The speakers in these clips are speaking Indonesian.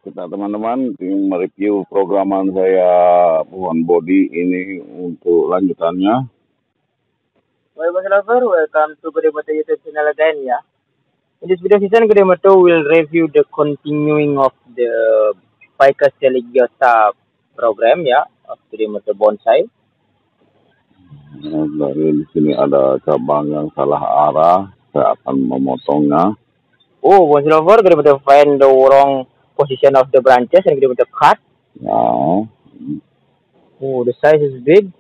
kita teman-teman mereview programan saya Pohon Body ini untuk lanjutannya. Bye lover, welcome to Kudemoto YouTube channel again ya. In this video session, Kudemoto will review the continuing of the Ficus religiosa program ya, of Kudemoto Bonsai. Dari di sini ada cabang yang salah arah, saya akan memotongnya. Oh, bonsai lover, Kudemoto find the wrong position of the branches and Kudemoto cut. Ya. Oh, the size is big.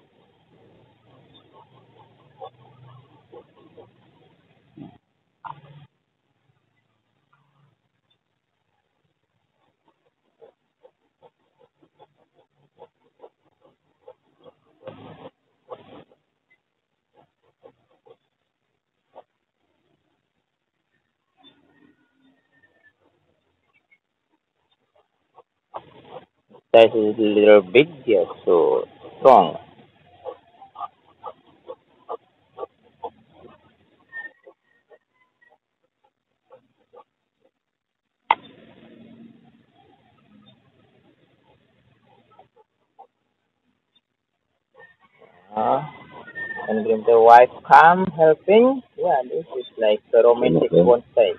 Size is a little big, yeah, so strong. And the wife come helping. Yeah, this is like a romantic bonsai.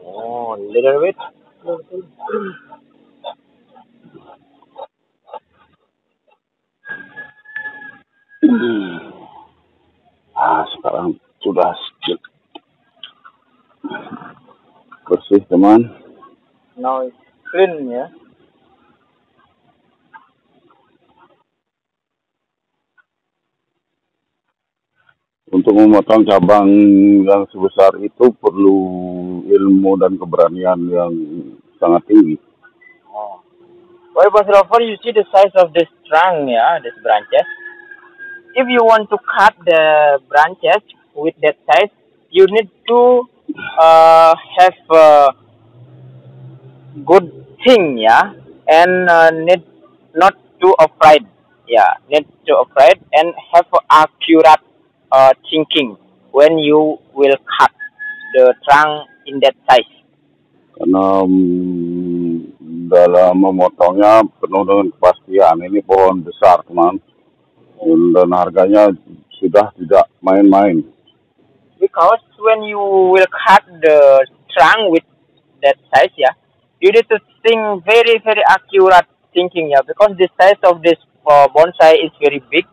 Oh, little bit. Sekarang sudah bersih teman. Now it's clean ya. Untuk memotong cabang yang sebesar itu perlu ilmu dan keberanian yang sangat tinggi. Oh. Well, Bosrofer, you see the size of this trunk, yeah, this branches. If you want to cut the branches with that size, you need to have a good thing, yeah, and need not too afraid, yeah, need to afraid and have accurate thinking when you will cut the trunk in that size. Karena dalam memotongnya penuh dengan kepastian. Ini pohon besar teman, dan harganya sudah tidak main-main. Because when you will cut the trunk with that size, yeah, you need to think very, very accurate thinking, yeah, because the size of this bonsai is very big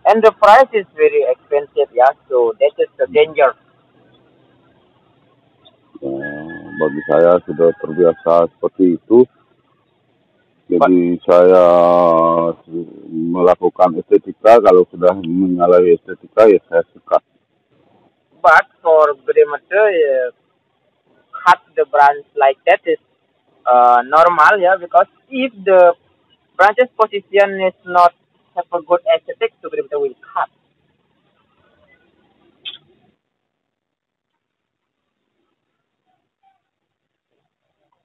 and the price is very expensive, yeah, so that is the danger. Bagi saya sudah terbiasa seperti itu. Jadi saya melakukan estetika, kalau sudah menyalahi estetika ya saya suka. But for Gremater, cut the branch like that is normal, yeah, because if the branch's position is not have a good aesthetic, so Gremater will cut.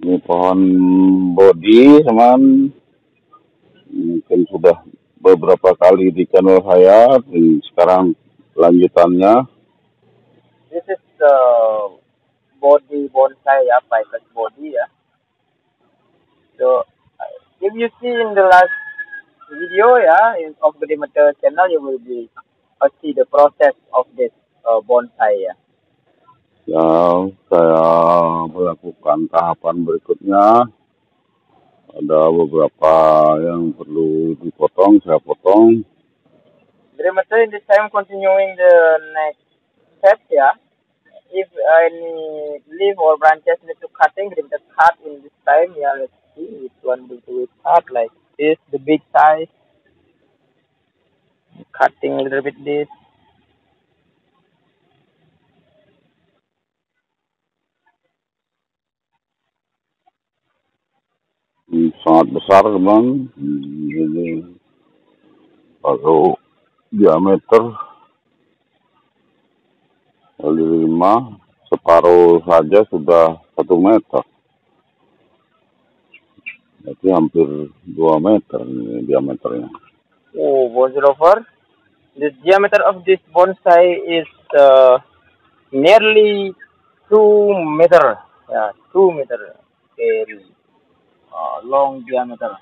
Ini pohon body teman, mungkin sudah beberapa kali di channel saya, dan sekarang lanjutannya. This is the body bonsai, yeah, Ficus body, yeah. So if you see in the last video, yeah, of the Demeter channel, you will be see the process of this bonsai, yeah. Ya, saya melakukan tahapan berikutnya. Ada beberapa yang perlu dipotong, saya potong. Demeter in this time continuing the next step, yeah. If any leaf or branches need to cutting, Demeter cut in this time, yeah. Let's see which one will do it cut like this, the big size. Cutting a little bit this. Sangat besar teman, ini kalau diameter kali 5, separuh saja sudah 1 meter. Berarti hampir 2 meter ini diameternya. Oh, Bonzi lover, the diameter of this bonsai is nearly 2 meter. Yeah, 2 meter. Very long diameter.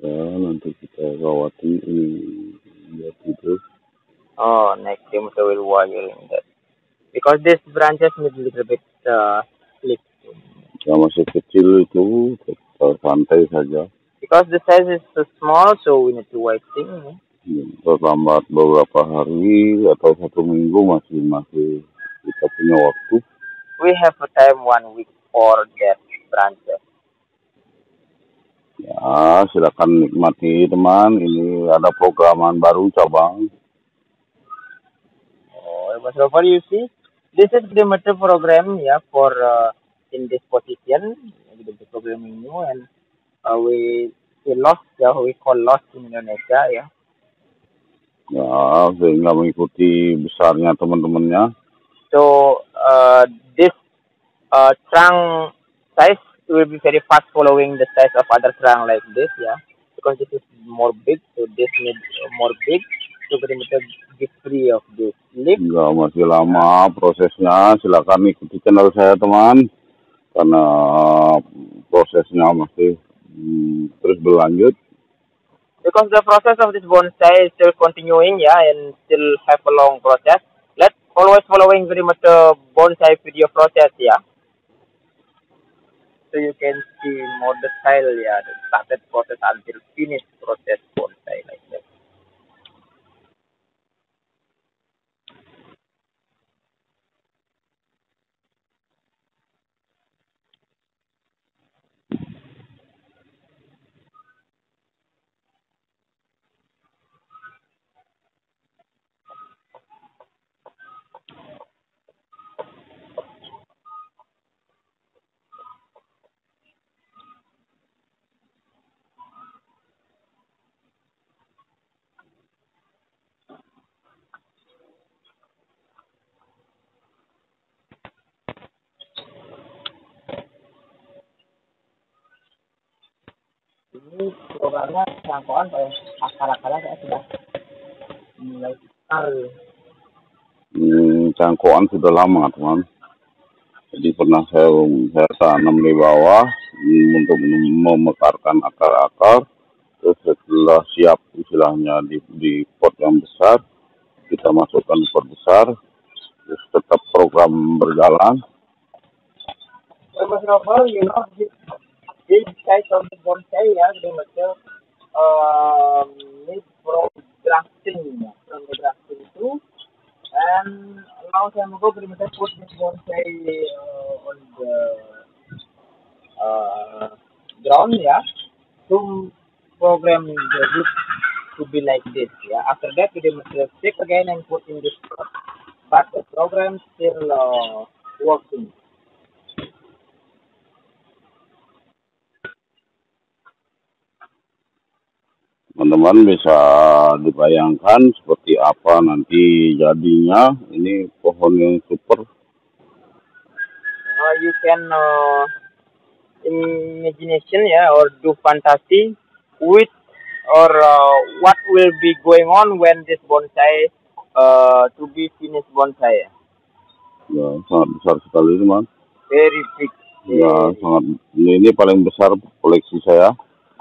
Ya, nanti kita rawati ini biar tidur. Oh, next time we will wiring that. Because these branches need a little bit slip. Yang masih kecil itu santai saja. Because the size is so small, so we need to whiting. Terlambat beberapa hari atau 1 minggu masih kita punya waktu. We have a time 1 week for that branches. Ya, silakan nikmati teman. Ini ada programan baru cabang. Oh, so far you see, this is the meter program, yeah, for in this position, the programming new, and we lost, yeah, we call lost in Indonesia, yeah. Ya, sehingga mengikuti besarnya teman-temannya. So this trunk size will be very fast following the size of other trunk like this, yeah, because this is more big, so this needs more big to be free of this lip. Enggak, masih lama prosesnya. Silakan ikuti channel saya teman, karena prosesnya masih terus berlanjut. Because the process of this bonsai is still continuing, yeah, and still have a long process. Let's always following very much the bonsai video process, yeah. So you can see more the style, yeah, the started process until finished process bonsai like that. Ini programnya jangkauan pada akar-akarnya saya sudah mulai besar. Cangkokan sudah lama teman. Jadi pernah saya tanam di bawah untuk memekarkan akar-akar. Terus setelah siap istilahnya di pot yang besar, kita masukkan pot besar. Terus tetap program berjalan. Mas Novel, you know, this size of the bonsai, yeah, they must made from the grafting too. And a long time ago, we must put this bonsai on the ground, yeah, to program the root to be like this, yeah. After that, we must take again and put in this pot. But the program still working. Teman-teman bisa dibayangkan seperti apa nanti jadinya. Ini pohon yang super. You can imagination, yeah, or do fantasy with or what will be going on when this bonsai to be finished bonsai. Ya, sangat besar sekali teman. Very big. Ya, sangat. Ini paling besar koleksi saya.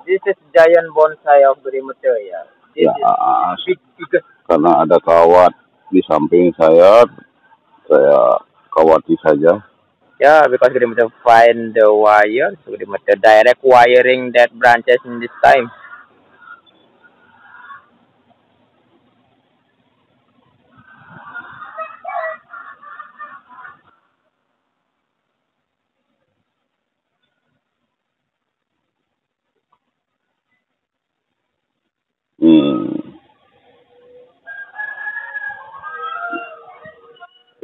This is giant bonsai of perimeter, yeah. This Ya, is biggest. Karena ada kawat di samping saya kawati saja. Yeah, because we must find the wire, so we must direct wiring that branches in this time.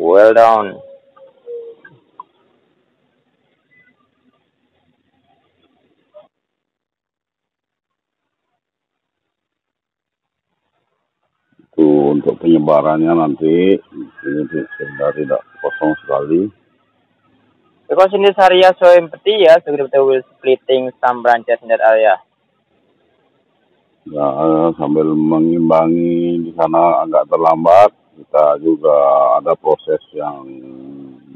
Well done. Itu untuk penyebarannya nanti ini sudah tidak kosong sekali. Because in this area so empty, yeah, so we will splitting some branches in that area. Ya, sambil mengimbangi di sana agak terlambat, kita juga ada proses yang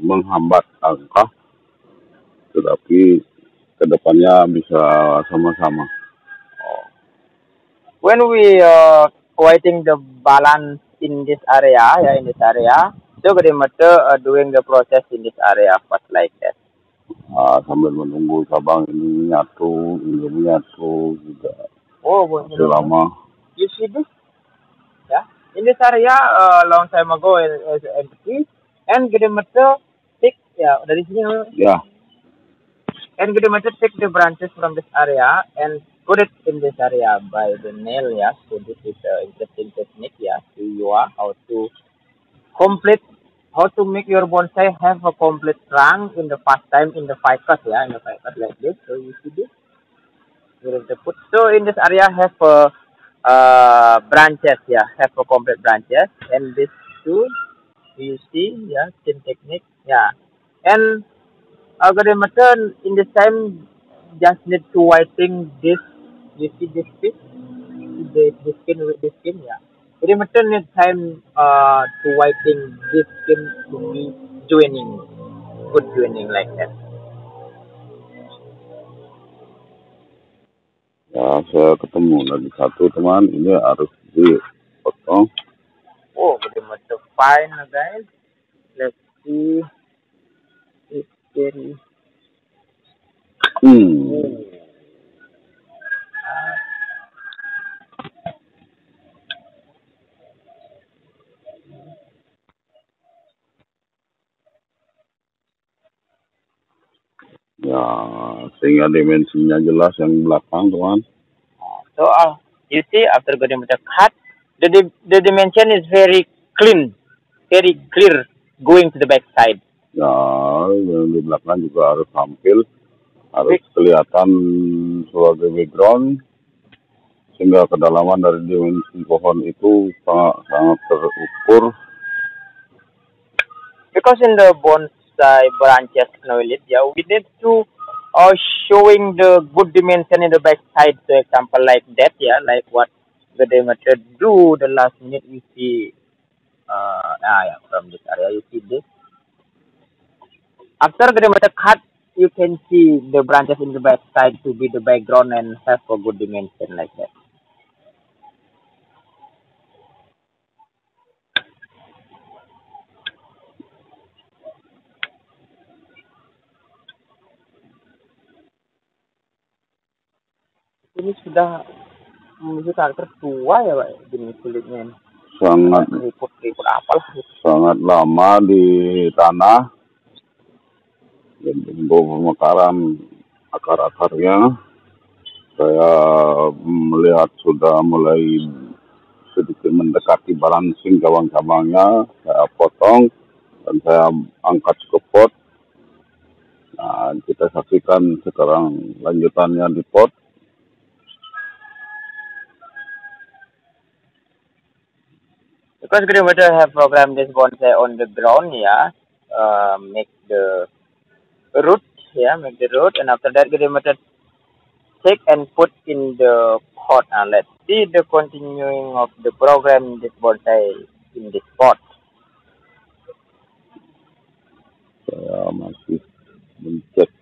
menghambat angka, tetapi kedepannya bisa sama-sama. When we waiting the balance in this area, yeah, in this area, so we doing the process in this area first like that. Sambil menunggu cabang ini menyatu juga. Oh, masih lama. You see this? Yeah, in this area, long time ago, is empty, and kita take, yeah, dari sini. Ya. And kita take the branches from this area and put it in this area by the nail, yeah. So this is interesting technique, yeah. So you are how to make your bonsai have a complete trunk in the first time in the ficus, yeah, in the ficus like this. So you see this. So in this area have branches, yeah, have a complete branches, and this too, you see, yeah, same technique, yeah, and agriculture in this time just need to whiting this, you see this piece, the skin with the skin, yeah. Agriculture need time to whiting this skin to be joining, good joining like that. Ya, saya ketemu lagi satu teman, ini harus dipotong. Oh, agriculture fine, guys. Let's see. It's very. Ya, sehingga dimensinya jelas yang belakang, teman. So, you see, after getting the cut, the dimension is very clean, very clear, going to the back side. Ya, yang di belakang juga harus tampil, harus kelihatan sebagai background, sehingga kedalaman dari dimensi pohon itu sangat terukur. Because in the bonsai branches, yeah, we need to showing the good dimension in the back side. So, example like that, yeah, like what the method do the last minute you see. Yeah, from this area you see this. After the method cut, you can see the branches in the back side to be the background and have a good dimension like that. Ini sudah menuju karakter tua ya, Pak, jenis kulitnya. Sangat keriput apalah. Sangat lama di tanah. Dan untuk pemekaran akar-akarnya, saya melihat sudah mulai sedikit mendekati balancing cabang-cabangnya. Saya potong dan saya angkat ke pot. Nah, kita saksikan sekarang lanjutannya di pot. Because grandmother have programmed this bonsai on the ground, yeah, make the root, yeah, make the root, and after that grandmother take and put in the pot. Let's see the continuing of the program this bonsai in this pot. Saya masih mencet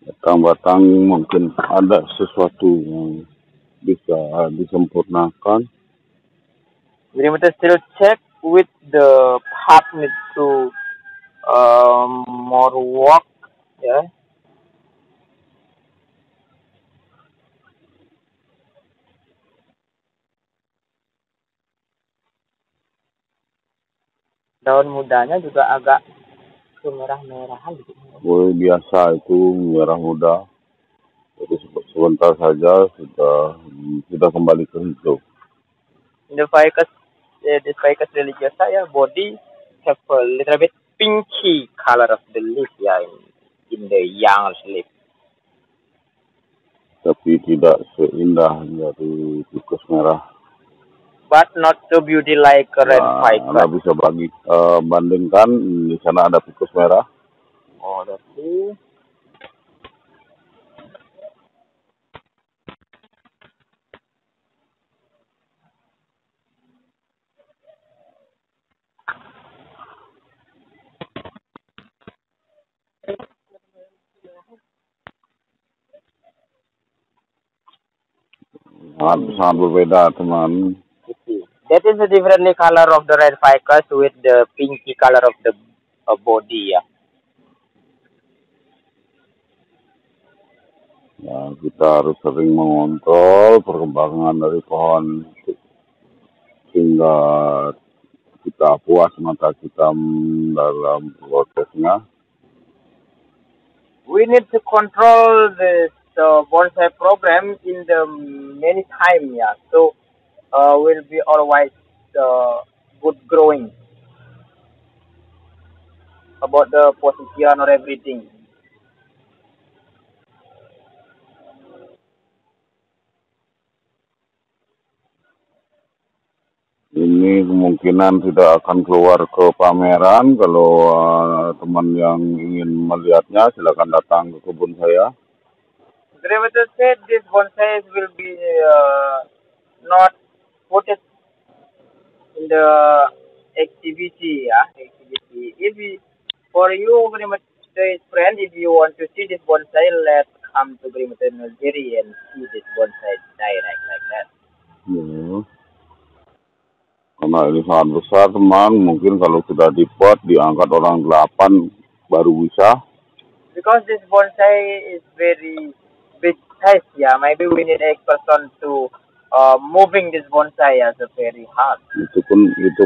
batang-batang, mungkin ada sesuatu yang bisa disempurnakan. Grandmother still check with the part need to more work, yeah. Daun mudanya juga agak kemerah-merahan gitu. Boleh biasa itu merah muda. Jadi sebentar saja sudah kembali ke hijau. In the ficus, this ficus religiosa, yeah, body have a little bit pinky color of the leaf, yeah, in the young leaf. Tapi tidak seindah dari tikus merah. But not so beauty like red ficus. Anda bisa bandingkan, di sana ada tikus merah. Oh, let's see. Sangat berbeda teman. You see. That is the differently color of the red ficus with the pinky color of the body, ya. Ya, kita harus sering mengontrol perkembangan dari pohon sehingga kita puas mata kita dalam prosesnya. We need to control this bonsai program in the many time, yeah. So will be always good growing about the position or everything. Ini kemungkinan tidak akan keluar ke pameran. Kalau teman yang ingin melihatnya, silakan datang ke kebun saya. Gravatar said this bonsai will be not put it in the exhibition, yeah, exhibition. If we, for you, Gravatar friend, if you want to see this bonsai, let's come to Gravatar Nursery and see this bonsai direct like that. Ya. Karena ini sangat besar teman, mungkin kalau sudah dipot, diangkat orang 8 baru bisa. Because this bonsai is very big size, yeah. Maybe we need 8 person to moving this bonsai as a very hard. Itu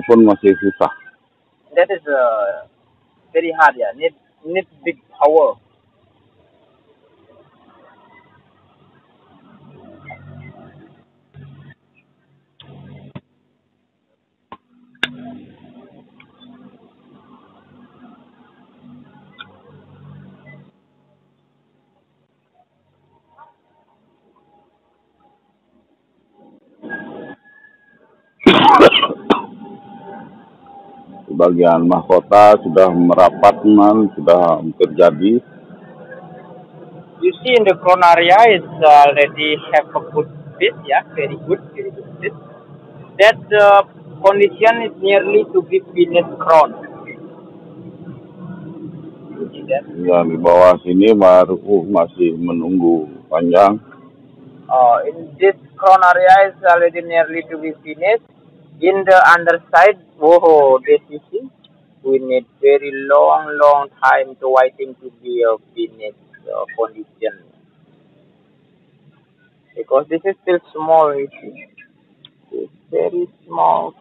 pun masih susah. That is very hard, yeah. Need big power. Sebagian mahkota sudah merapat teman, sudah terjadi. You see, in the cronaria, it's already have a good fit, yeah, very good fit. That condition is nearly to be finished crown. You see that? Ya, di bawah sini baru masih menunggu panjang. In this cronaria is already nearly to be finished. In the underside, oh, this you see, we need very long time to waiting to be a finished condition. Because this is still small, you see. It's very small.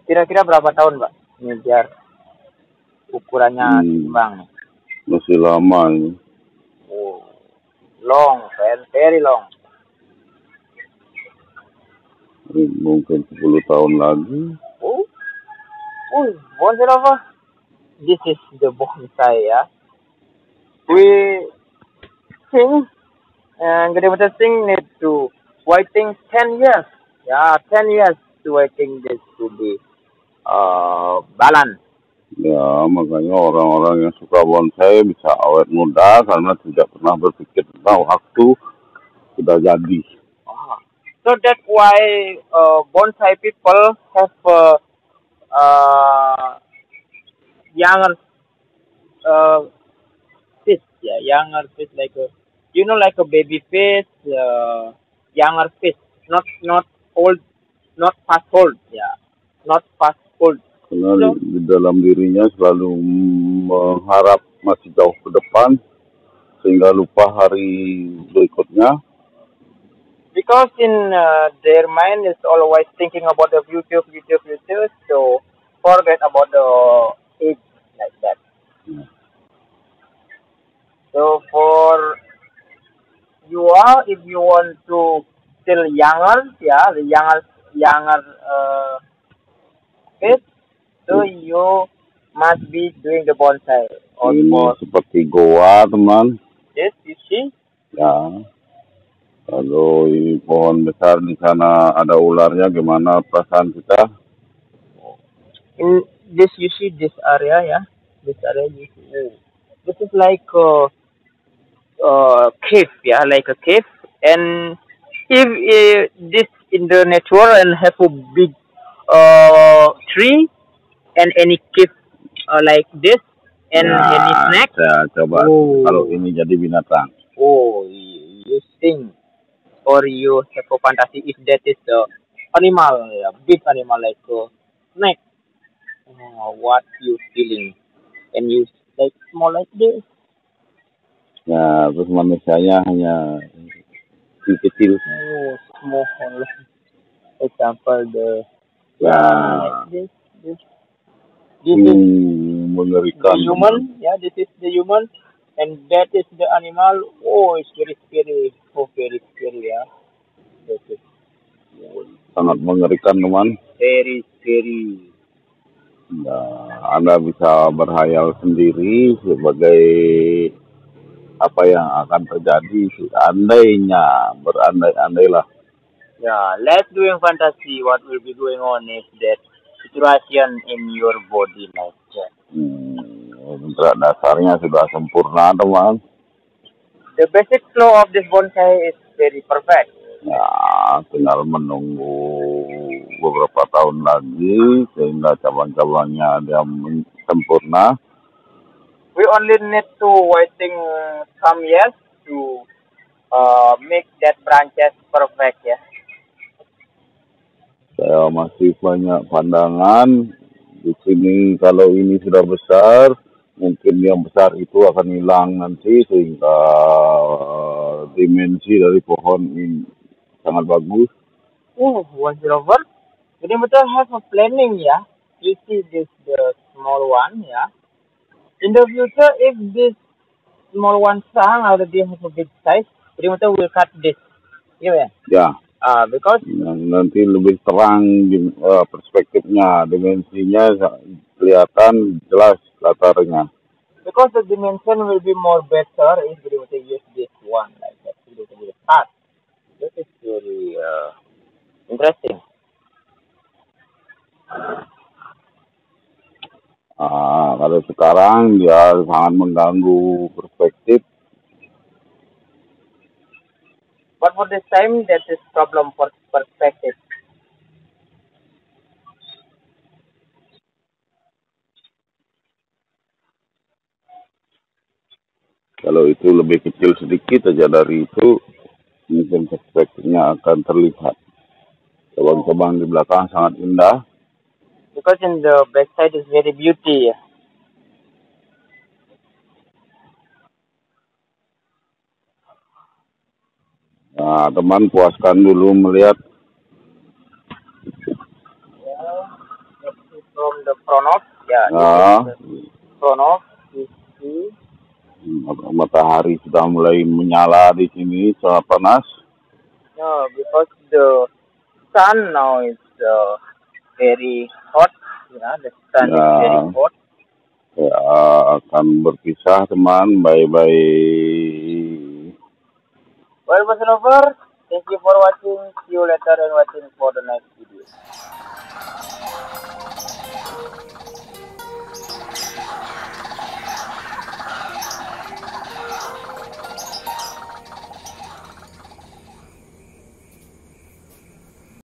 Kira-kira berapa tahun, Pak? Ini biar ukurannya seimbang. Masih lama ini. Oh, long, very long. Mungkin 10 tahun lagi. Oh, bonsai apa? This is the bonsai, ya. We think, Gravatar Singh need to waiting 10 years. Yeah, 10 years to waiting this to be balance. Ya, makanya orang-orang yang suka bonsai bisa awet muda karena tidak pernah berpikir tentang waktu sudah jadi. So that's why bonsai people have younger fish, yeah, younger fish like like a baby fish, younger fish, not old, not fast old, yeah, not fast old. Karena di dalam dirinya selalu mengharap masih jauh ke depan sehingga lupa hari berikutnya. Because in their mind is always thinking about the future, so forget about the age like that. So for you are, if you want to still younger, yeah, the younger kid, so you must be doing the bonsai. Ini seperti goa teman. Yes, you see. Ya. Kalau ini pohon besar di sana ada ularnya, gimana perasaan kita? In this, you see this area, yeah. This area is, oh, this is like cave, yeah, like a cave. And if this in the nature and have a big tree and any cave like this and any Nah, snack, saya coba kalau oh, ini jadi binatang. oh, you think or you have a fantasy if that is the animal, yeah, big animal like a snake. What you feeling? And you like small like this? Ya, terus manusianya hanya kecil. Oh, small. Example the Ya, like this. This is mengerikan. the human. Yeah, this is the human, and that is the animal. Oh, it's very scary. Oh, very scary. Yeah, that is Sangat mengerikan, teman. very scary. Nah, Anda bisa berhayal sendiri sebagai apa yang akan terjadi. Andainya, berandai-andailah. Yeah, let's doing fantasy. What will be going on is that situation in your body like that. Dasarnya sudah sempurna, teman. The basic flow of this bonsai is very perfect. Ya, tinggal menunggu beberapa tahun lagi sehingga cabang-cabangnya ada sempurna. We only need to waiting some years to make that branches perfect. Yeah. Saya masih banyak pandangan di sini. Kalau ini sudah besar, mungkin yang besar itu akan hilang nanti sehingga dimensi dari pohon ini sangat bagus. Oh, was it over? Jadi betul have a planning, yeah. You see this the small one, yeah. In the future, if this small one strong or they have a big size, jadi betul will cut this, yeah. Ya, Because nanti lebih terang perspektifnya, dimensinya kelihatan jelas latarnya. because the dimension will be more better if jadi betul use this one like that. Jadi betul will cut. This is very interesting. Kalau sekarang dia sangat mengganggu perspektif. But for this time, that is problem for perspective. Kalau itu lebih kecil sedikit aja dari itu, mungkin perspektifnya akan terlihat. Cabang-cabang di belakang sangat indah. Because in the backside is very beauty. Nah, teman puaskan dulu melihat. Yeah, from the Pronox, yeah, Nah, Pronox, you see. matahari sudah mulai menyala di sini, sangat panas. No, because the sun now is very hot. Yeah, the sun is very hot. Ya, akan berpisah teman, bye-bye. Well, over. Thank you for watching. See you later and watching for the next video.